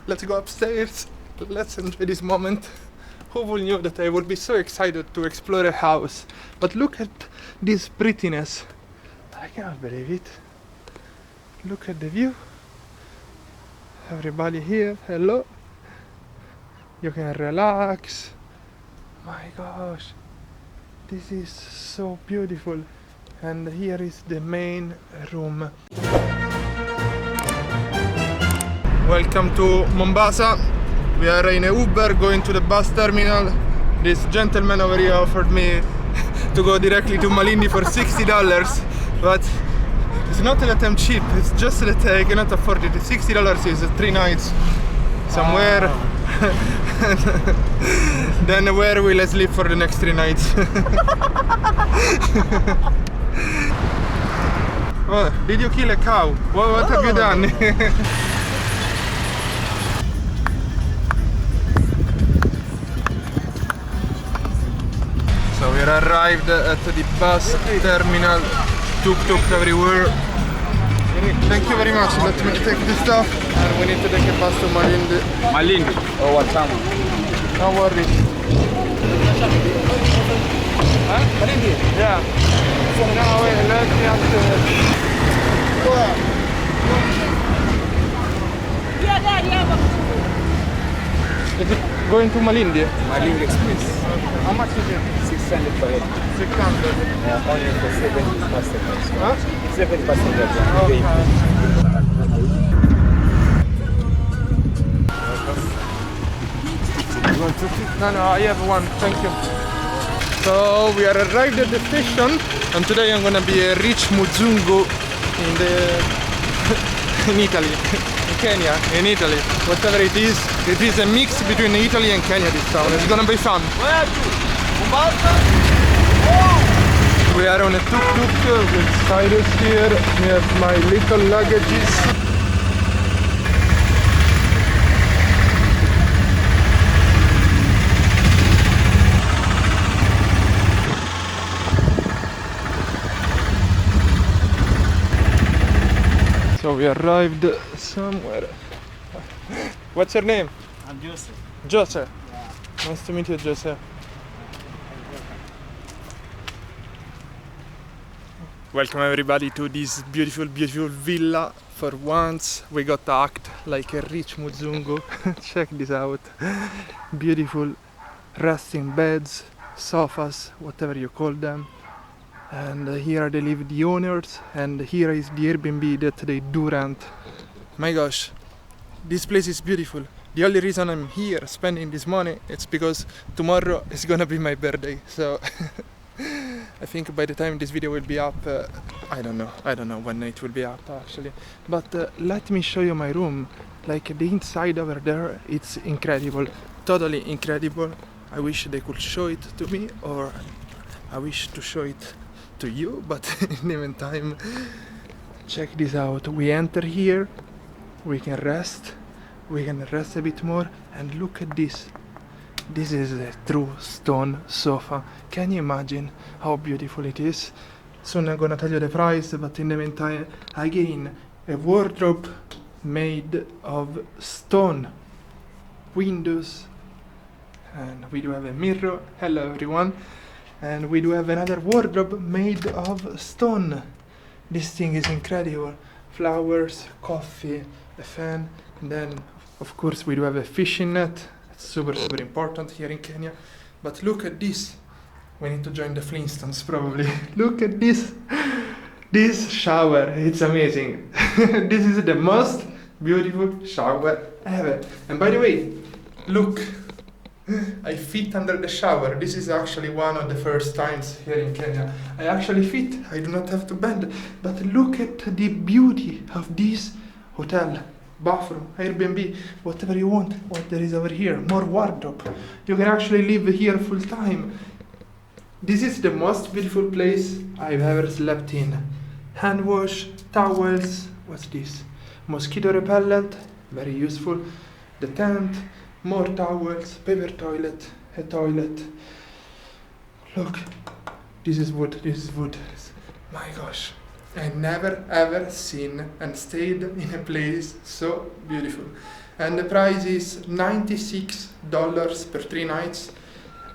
let's go upstairs. Let's enjoy this moment. Who would knew that I would be so excited to explore a house? But look at this prettiness. I cannot believe it. Look at the view. Everybody here, hello. You can relax. My gosh, this is so beautiful. And here is the main room. Welcome to Mombasa. We are in a Uber going to the bus terminal. This gentleman over here offered me to go directly to Malindi for $60, but it's not that I'm cheap, it's just that I cannot afford it. $60 is 3 nights somewhere. Then where will I sleep for the next 3 nights? Oh, did you kill a cow? What have you done? So we arrived at the bus terminal. Tuk-tuk everywhere. Thank you very much. Let me take this stuff. And we need to take a bus to Malindi. Malindi or Watamu? No worries. Huh? Malindi? Yeah. No, wait, let me ask Is it going to Malindi? Malindi Express. How much is it? 600 per head. 600. Only for 7 passengers. Huh? 7 passengers. Okay. No, I have one, thank you. So we are arrived at the station, and today I'm gonna be a rich Mzungu in Italy, in Kenya, in Italy, whatever it is. It is a mix between Italy and Kenya, this town. It's gonna be fun. Where are you? Mombasa? We are on a tuk-tuk with Cyrus here. We have my little luggages. So we arrived somewhere. What's your name? I'm Joseph. Joseph. Yeah. Nice to meet you, Joseph. Welcome everybody to this beautiful, beautiful villa. For once we got to act like a rich Mzungu. Check this out. Beautiful resting beds, sofas, whatever you call them. And here they live the owners, and here is the Airbnb that they do rent. My gosh, this place is beautiful. The only reason I'm here spending this money is because tomorrow is gonna be my birthday. So I think by the time this video will be up, I don't know when it will be up actually. But let me show you my room. Like the inside over there, it's incredible, totally incredible. I wish they could show it to me, or I wish to show it to you, but in the meantime, check this out. We enter here, we can rest a bit more, and look at this. This is a true stone sofa. Can you imagine how beautiful it is? Soon I'm gonna tell you the price, but in the meantime, again, a wardrobe made of stone. Windows, and we do have a mirror. Hello everyone. And we do have another wardrobe made of stone. This thing is incredible. Flowers, coffee, a fan, and then of course we do have a fishing net. It's super important here in Kenya. But look at this. We need to join the Flintstones probably. Look at this. This shower, it's amazing. This is the most beautiful shower ever. And by the way, look. I fit under the shower. This is actually one of the first times here in Kenya. I actually fit. I do not have to bend. But look at the beauty of this hotel, bathroom, Airbnb, whatever you want. What there is over here, more wardrobe. You can actually live here full time. This is the most beautiful place I've ever slept in. Hand wash, towels. What's this? Mosquito repellent, very useful. The tent. More towels, paper toilet, a toilet. Look, this is wood. My gosh, I never ever seen and stayed in a place so beautiful. and the price is $96 per 3 nights.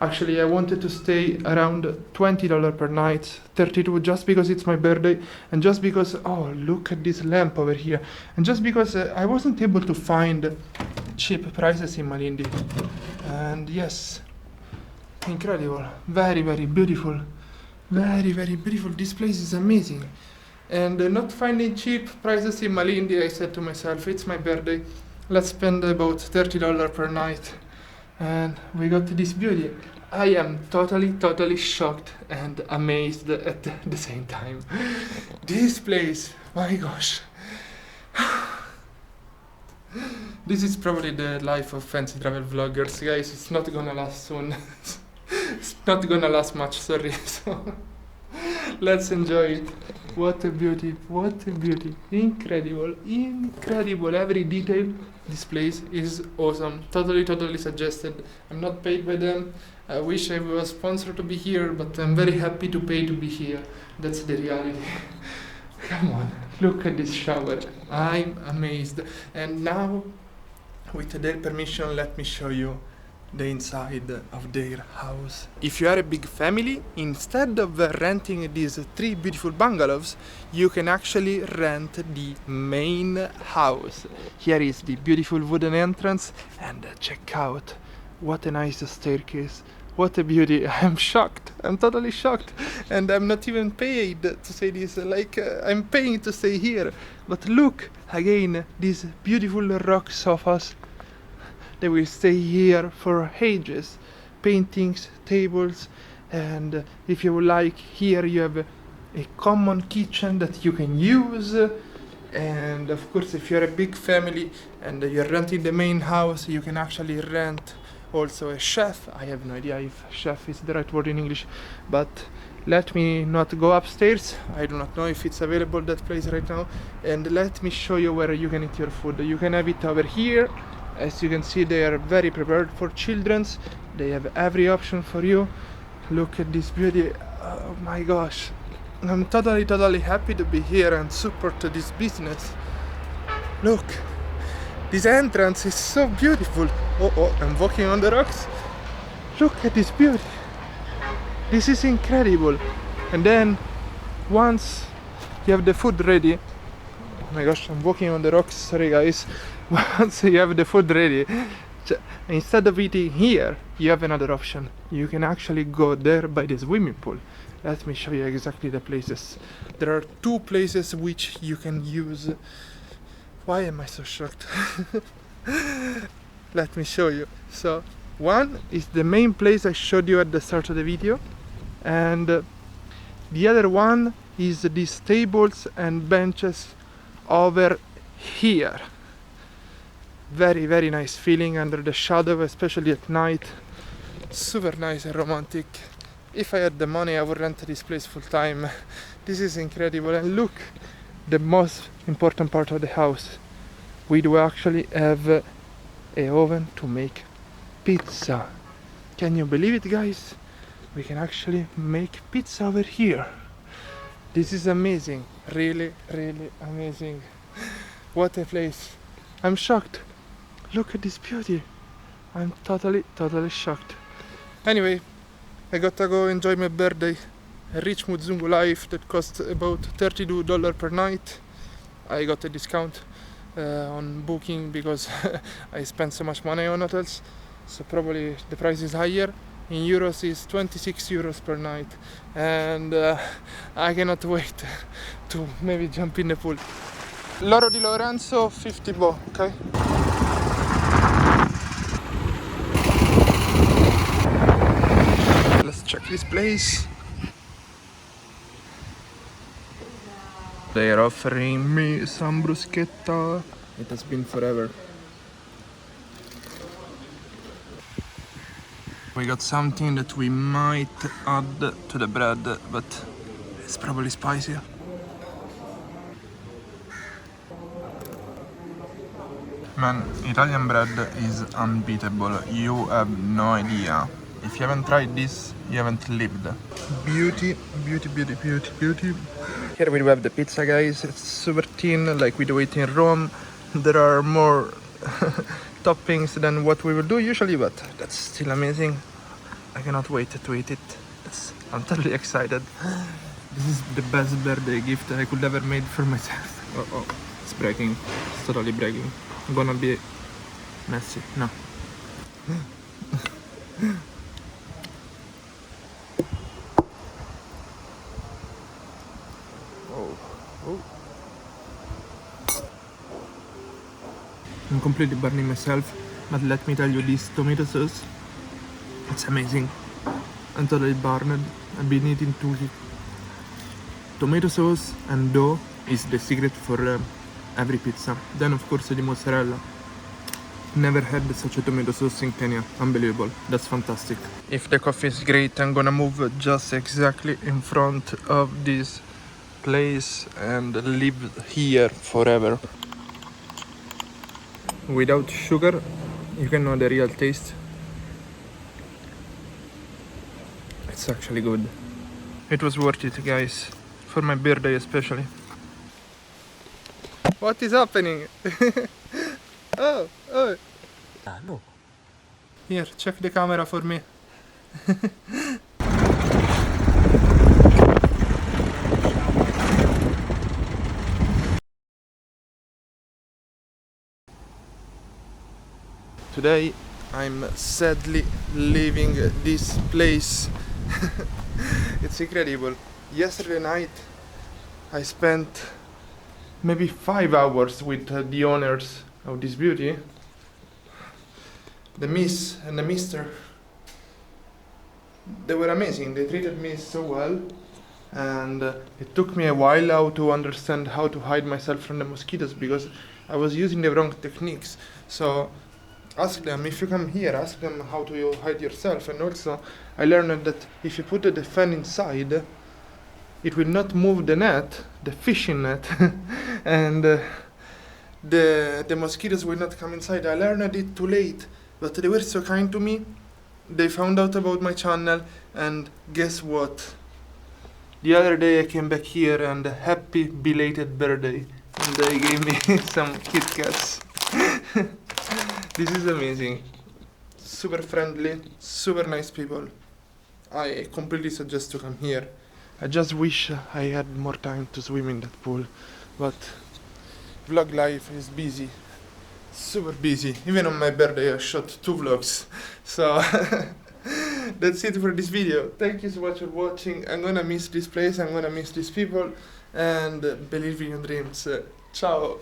Actually, I wanted to stay around $20 per night, 32 just because it's my birthday, and just because, oh, look at this lamp over here, and just because I wasn't able to find cheap prices in Malindi. And yes, incredible, very, very beautiful, very, very beautiful. This place is amazing. And not finding cheap prices in Malindi, I said to myself, it's my birthday, let's spend about $30 per night. And we got this beauty. I am totally shocked and amazed at the same time. This place, my gosh. This is probably the life of fancy travel vloggers, guys. It's not gonna last soon. It's not gonna last much, sorry. So let's enjoy it. What a beauty, what a beauty. Incredible, incredible. Every detail. This place is awesome. Totally suggested. I'm not paid by them. I wish I was sponsored to be here, but I'm very happy to pay to be here. That's the reality. Come on, look at this shower. I'm amazed. And now, with their permission, let me show you the inside of their house. If you are a big family, instead of renting these 3 beautiful bungalows, you can actually rent the main house. Here is the beautiful wooden entrance, and check out what a nice staircase. What a beauty. I'm shocked. I'm totally shocked. And I'm not even paid to say this, like I'm paying to stay here. But look, again, these beautiful rock sofas. They will stay here for ages. Paintings, tables, and if you would like, here you have a common kitchen that you can use. And of course, if you're a big family and you're renting the main house, you can actually rent also a chef. I have no idea if chef is the right word in English, but let me not go upstairs. I do not know if it's available, that place right now. And let me show you where you can eat your food. You can have it over here. As you can see, they are very prepared for children's. They have every option for you. Look at this beauty. Oh my gosh. I'm totally happy to be here and support this business. Look, this entrance is so beautiful. Oh, I'm walking on the rocks. Look at this beauty. This is incredible. And then once you have the food ready, oh my gosh, I'm walking on the rocks, sorry guys. Once you have the food ready, instead of eating here, you have another option. You can actually go there by the swimming pool. Let me show you exactly the places. There are 2 places which you can use. Why am I so shocked? Let me show you. So, one is the main place I showed you at the start of the video, and the other one is these tables and benches over here. Very nice feeling under the shadow, especially at night. Super nice and romantic. If I had the money, I would rent this place full time. This is incredible. And look, the most important part of the house. We do actually have a oven to make pizza. Can you believe it, guys? We can actually make pizza over here. This is amazing. Really amazing. What a place. I'm shocked. Look at this beauty. I'm totally shocked. Anyway, I gotta go enjoy my birthday. A rich Mzungu life that costs about $32 per night. I got a discount on booking because I spent so much money on hotels. So probably the price is higher. In euros is 26 euros per night. And I cannot wait to maybe jump in the pool. L'Oro di Lorenzo, 50 boh, okay? Let's check this place. They are offering me some bruschetta. It has been forever. We got something that we might add to the bread, but it's probably spicier. Man, Italian bread is unbeatable. You have no idea. If you haven't tried this, you haven't lived. Beauty. Here we do have the pizza, guys. It's super thin, like we do it in Rome. There are more toppings than what we will do usually, but that's still amazing. I cannot wait to eat it. I'm totally excited. This is the best birthday gift I could ever made for myself. Oh, it's breaking. It's totally breaking. I'm gonna be messy. No. Oh. I'm completely burning myself, but let me tell you, this tomato sauce, it's amazing. I'm totally burned. I've been eating tomato sauce and dough is the secret for every pizza. Then of course the mozzarella. Never had such a tomato sauce in Kenya. Unbelievable. That's fantastic. If the coffee is great, I'm gonna move just exactly in front of this place and live here forever. Without sugar, you can know the real taste. It's actually good. It was worth it, guys. For my birthday especially. What is happening? Oh. No. Here, check the camera for me. Today I'm sadly leaving this place. It's incredible. Yesterday night I spent maybe 5 hours with the owners of this beauty, the miss and the mister. They were amazing. They treated me so well, and it took me a while now to understand how to hide myself from the mosquitoes because I was using the wrong techniques. So ask them, if you come here, ask them how to hide yourself. And also I learned that if you put the fan inside, it will not move the net, the fishing net, and the mosquitoes will not come inside. I learned it too late, but they were so kind to me. They found out about my channel, and guess what? The other day I came back here and happy belated birthday, and they gave me some Kit Kats. This is amazing. Super friendly, super nice people. I completely suggest to come here. I just wish I had more time to swim in that pool, but vlog life is busy, super busy. Even on my birthday I shot 2 vlogs. So that's it for this video. Thank you so much for watching. I'm gonna miss this place, I'm gonna miss these people, and believe in your dreams. Ciao.